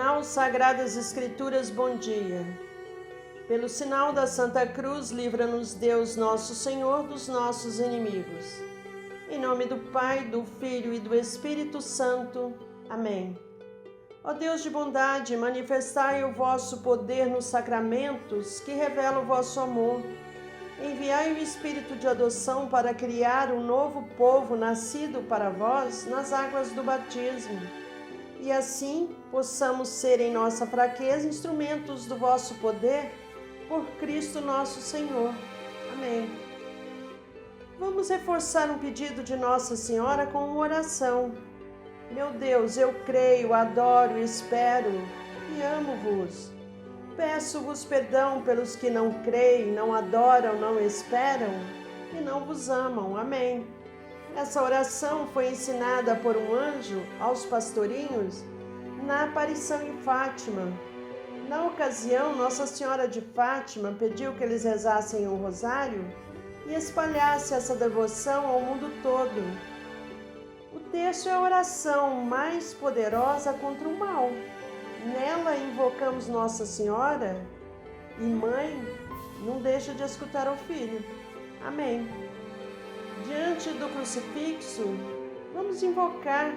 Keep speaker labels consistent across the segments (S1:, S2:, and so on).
S1: Devocional Sagradas Escrituras, bom dia. Pelo sinal da Santa Cruz, livra-nos Deus nosso Senhor dos nossos inimigos. Em nome do Pai, do Filho e do Espírito Santo. Amém. Ó Deus de bondade, manifestai o vosso poder nos sacramentos que revelam o vosso amor. Enviai o Espírito de adoção para criar um novo povo nascido para vós nas águas do batismo. E assim possamos ser em nossa fraqueza instrumentos do vosso poder, por Cristo nosso Senhor. Amém. Vamos reforçar um pedido de Nossa Senhora com uma oração. Meu Deus, eu creio, adoro, espero e amo-vos. Peço-vos perdão pelos que não creem, não adoram, não esperam e não vos amam. Amém. Essa oração foi ensinada por um anjo aos pastorinhos na aparição em Fátima. Na ocasião, Nossa Senhora de Fátima pediu que eles rezassem um rosário e espalhassem essa devoção ao mundo todo. O texto é a oração mais poderosa contra o mal. Nela invocamos Nossa Senhora e Mãe, não deixa de escutar o Filho. Amém. Diante do crucifixo, vamos invocar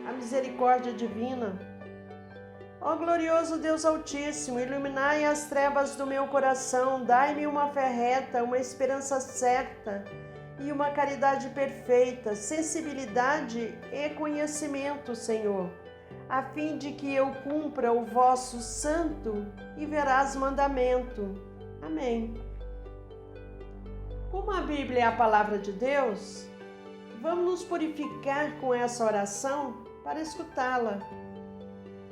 S1: a misericórdia divina. Ó glorioso Deus Altíssimo, iluminai as trevas do meu coração, dai-me uma fé reta, uma esperança certa e uma caridade perfeita, sensibilidade e conhecimento, Senhor, a fim de que eu cumpra o vosso santo e veraz mandamento. Amém. Como a Bíblia é a palavra de Deus, vamos nos purificar com essa oração para escutá-la.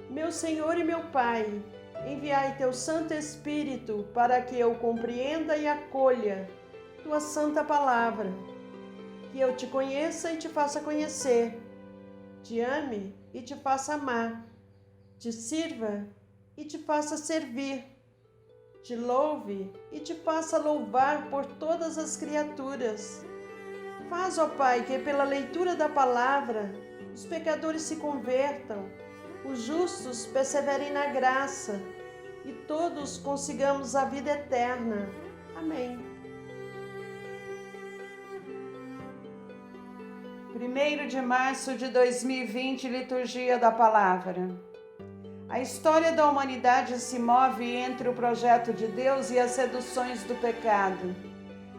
S1: Meu Senhor e meu Pai, enviai teu Santo Espírito para que eu compreenda e acolha tua santa palavra, que eu te conheça e te faça conhecer, te ame e te faça amar, te sirva e te faça servir, te louve e te faça louvar por todas as criaturas. Faz, ó Pai, que pela leitura da palavra os pecadores se convertam, os justos perseverem na graça e todos consigamos a vida eterna. Amém.
S2: 1º de março de 2020, Liturgia da Palavra. A história da humanidade se move entre o projeto de Deus e as seduções do pecado.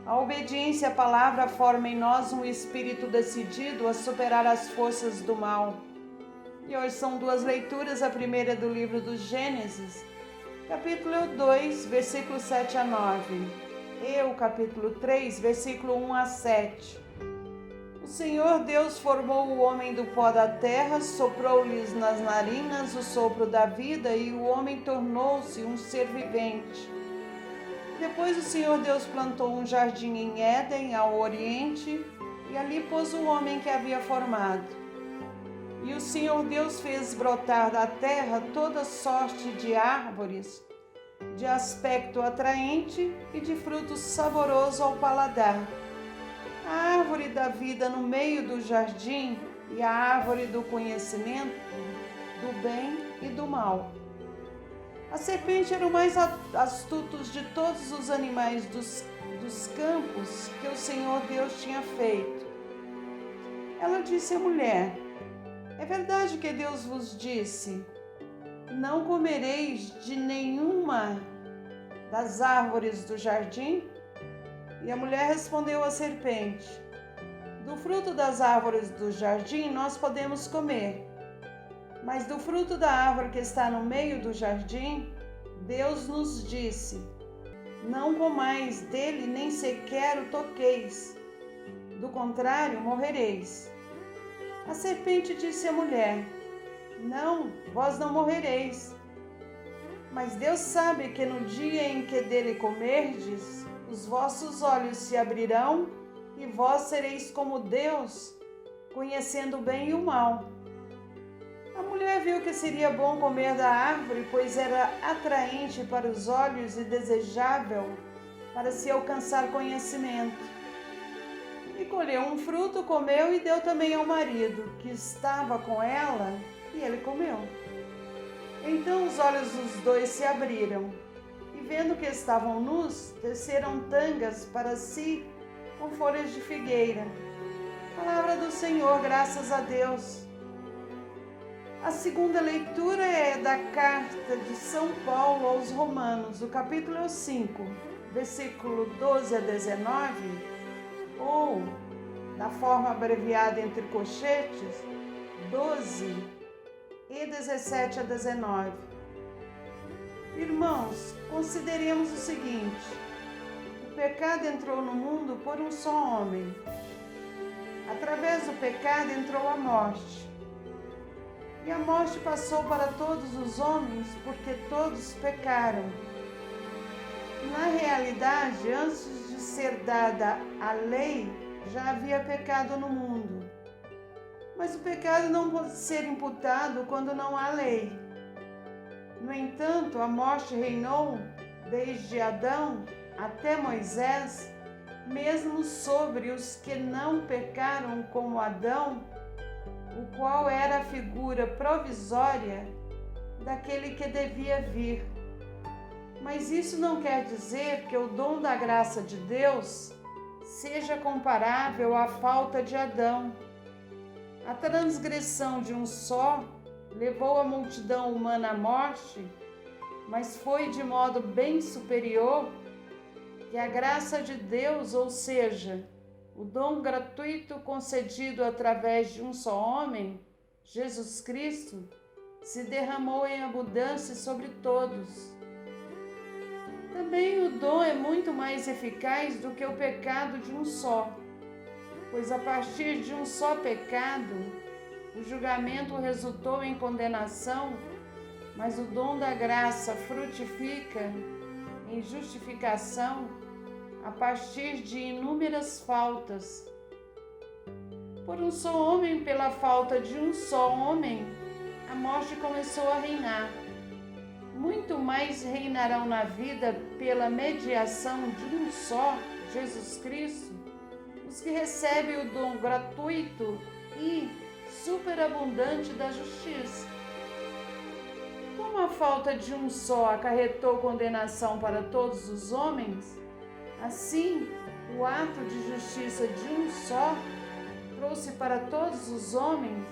S2: A obediência à palavra forma em nós um espírito decidido a superar as forças do mal. E hoje são duas leituras, a primeira é do livro do Gênesis, capítulo 2, versículos 7 a 9, e o capítulo 3, versículo 1 a 7. O Senhor Deus formou o homem do pó da terra, soprou-lhes nas narinas o sopro da vida e o homem tornou-se um ser vivente. Depois o Senhor Deus plantou um jardim em Éden, ao oriente, e ali pôs o homem que havia formado. E o Senhor Deus fez brotar da terra toda sorte de árvores, de aspecto atraente e de fruto saboroso ao paladar. A árvore da vida no meio do jardim e a árvore do conhecimento do bem e do mal. A serpente era o mais astuto de todos os animais dos campos que o Senhor Deus tinha feito. Ela disse à mulher: é verdade que Deus vos disse: não comereis de nenhuma das árvores do jardim? E a mulher respondeu à serpente: do fruto das árvores do jardim nós podemos comer, mas do fruto da árvore que está no meio do jardim, Deus nos disse: não comais dele, nem sequer o toqueis, do contrário morrereis. A serpente disse à mulher: não, vós não morrereis. Mas Deus sabe que no dia em que dele comerdes, os vossos olhos se abrirão e vós sereis como Deus, conhecendo o bem e o mal. A mulher viu que seria bom comer da árvore, pois era atraente para os olhos e desejável para se alcançar conhecimento. E colheu um fruto, comeu e deu também ao marido, que estava com ela, e ele comeu. Então os olhos dos dois se abriram, e vendo que estavam nus, teceram tangas para si com folhas de figueira. Palavra do Senhor, graças a Deus. A segunda leitura é da carta de São Paulo aos Romanos, o capítulo 5, versículo 12 a 19, ou, da forma abreviada entre colchetes, 12 e 17 a 19. Irmãos, consideremos o seguinte: o pecado entrou no mundo por um só homem. Através do pecado entrou a morte. E a morte passou para todos os homens, porque todos pecaram. Na realidade, antes de ser dada a lei, já havia pecado no mundo. Mas o pecado não pode ser imputado quando não há lei. No entanto, a morte reinou desde Adão até Moisés, mesmo sobre os que não pecaram como Adão, o qual era a figura provisória daquele que devia vir. Mas isso não quer dizer que o dom da graça de Deus seja comparável à falta de Adão. A transgressão de um só levou a multidão humana à morte, mas foi de modo bem superior que a graça de Deus, ou seja, o dom gratuito concedido através de um só homem, Jesus Cristo, se derramou em abundância sobre todos. Também o dom é muito mais eficaz do que o pecado de um só, pois a partir de um só pecado, o julgamento resultou em condenação, mas o dom da graça frutifica em justificação a partir de inúmeras faltas. Por um só homem, pela falta de um só homem, a morte começou a reinar. Muito mais reinarão na vida pela mediação de um só, Jesus Cristo, os que recebem o dom gratuito e superabundante da justiça. Como a falta de um só acarretou condenação para todos os homens, assim, o ato de justiça de um só trouxe para todos os homens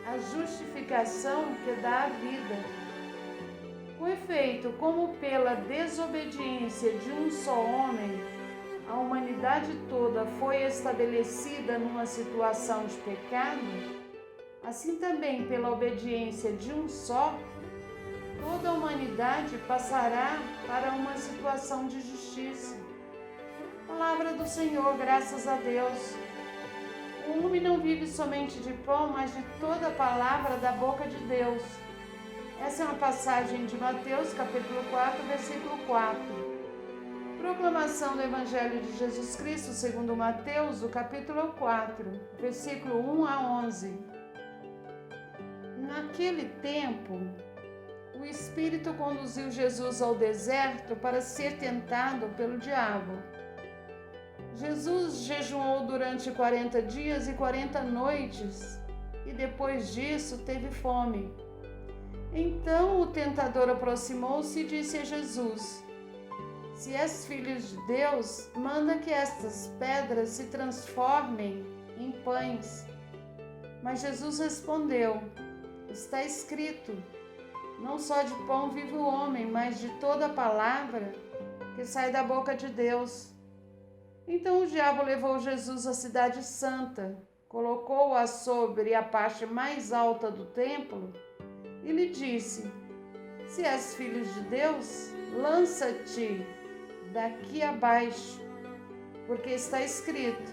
S2: a justificação que dá a vida. Com efeito, como pela desobediência de um só homem, a humanidade toda foi estabelecida numa situação de pecado, assim também pela obediência de um só, toda a humanidade passará para uma situação de justiça. Palavra do Senhor, graças a Deus. O homem não vive somente de pão, mas de toda a palavra da boca de Deus. Essa é uma passagem de Mateus, capítulo 4, versículo 4. Proclamação do Evangelho de Jesus Cristo segundo Mateus, o capítulo 4, versículo 1 a 11. Naquele tempo, o Espírito conduziu Jesus ao deserto para ser tentado pelo diabo. Jesus jejuou durante 40 dias e 40 noites, e depois disso teve fome. Então o tentador aproximou-se e disse a Jesus: Se és filho de Deus, manda que estas pedras se transformem em pães. Mas Jesus respondeu: Está escrito, não só de pão vive o homem, mas de toda a palavra que sai da boca de Deus. Então o diabo levou Jesus à cidade santa, colocou-a sobre a parte mais alta do templo e lhe disse: Se és filho de Deus, lança-te daqui abaixo, porque está escrito: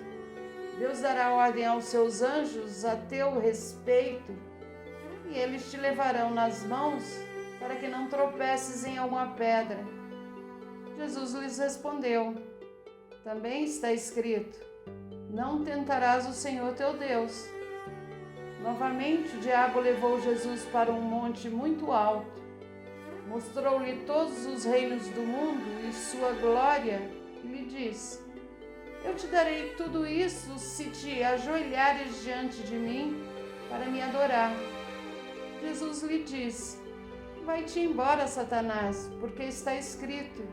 S2: Deus dará ordem aos seus anjos a teu respeito, e eles te levarão nas mãos para que não tropeces em alguma pedra. Jesus lhes respondeu: Também está escrito: Não tentarás o Senhor teu Deus. Novamente o diabo levou Jesus para um monte muito alto, mostrou-lhe todos os reinos do mundo e sua glória e lhe disse: Eu te darei tudo isso se te ajoelhares diante de mim para me adorar. Jesus lhe disse: Vai-te embora, Satanás, porque está escrito: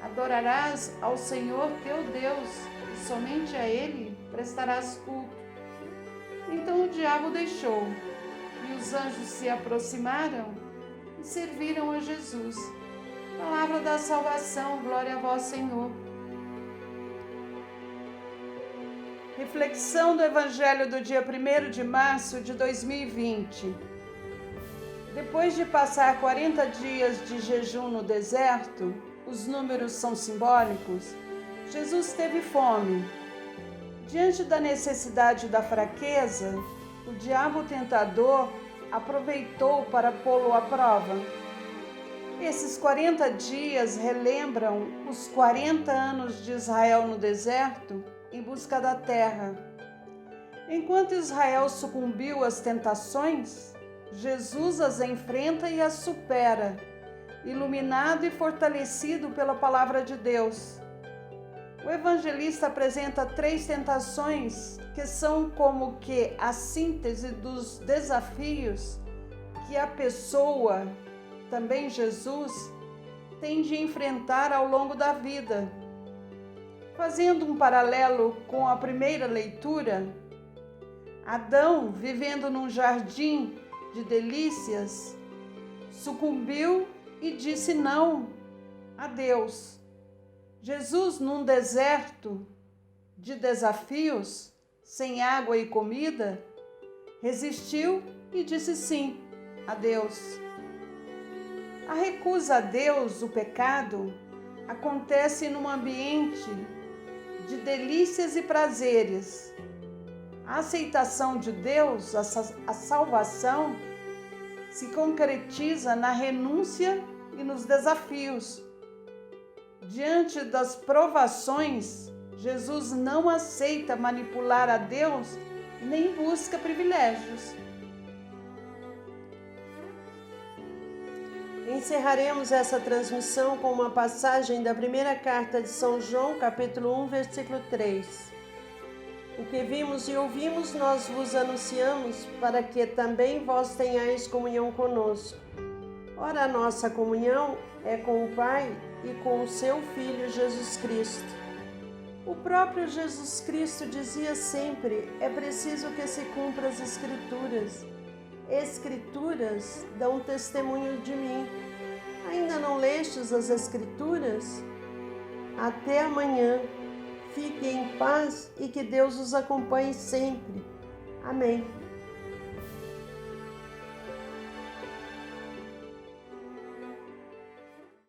S2: adorarás ao Senhor teu Deus, e somente a Ele prestarás culto. Então o diabo deixou, e os anjos se aproximaram e serviram a Jesus. Palavra da salvação, glória a vós, Senhor. Reflexão do Evangelho do dia 1º de março de 2020. Depois de passar 40 dias de jejum no deserto, os números são simbólicos, Jesus teve fome. Diante da necessidade da fraqueza, o diabo tentador aproveitou para pô-lo à prova. Esses 40 dias relembram os 40 anos de Israel no deserto em busca da terra. Enquanto Israel sucumbiu às tentações, Jesus as enfrenta e as supera, iluminado e fortalecido pela palavra de Deus. O evangelista apresenta 3 tentações que são como que a síntese dos desafios que a pessoa, também Jesus, tem de enfrentar ao longo da vida. Fazendo um paralelo com a primeira leitura, Adão, vivendo num jardim de delícias, sucumbiu e disse não a Deus. Jesus, num deserto de desafios, sem água e comida, resistiu e disse sim a Deus. A recusa a Deus, o pecado, acontece num ambiente de delícias e prazeres. A aceitação de Deus, a salvação, se concretiza na renúncia e nos desafios. Diante das provações, Jesus não aceita manipular a Deus nem busca privilégios.
S1: Encerraremos essa transmissão com uma passagem da primeira carta de São João, capítulo 1, versículo 3. O que vimos e ouvimos nós vos anunciamos, para que também vós tenhais comunhão conosco. Ora, a nossa comunhão é com o Pai e com o seu Filho Jesus Cristo. O próprio Jesus Cristo dizia sempre: é preciso que se cumpra as Escrituras. Escrituras dão testemunho de mim. Ainda não lestes as Escrituras? Até amanhã. Fiquem em paz e que Deus os acompanhe sempre. Amém.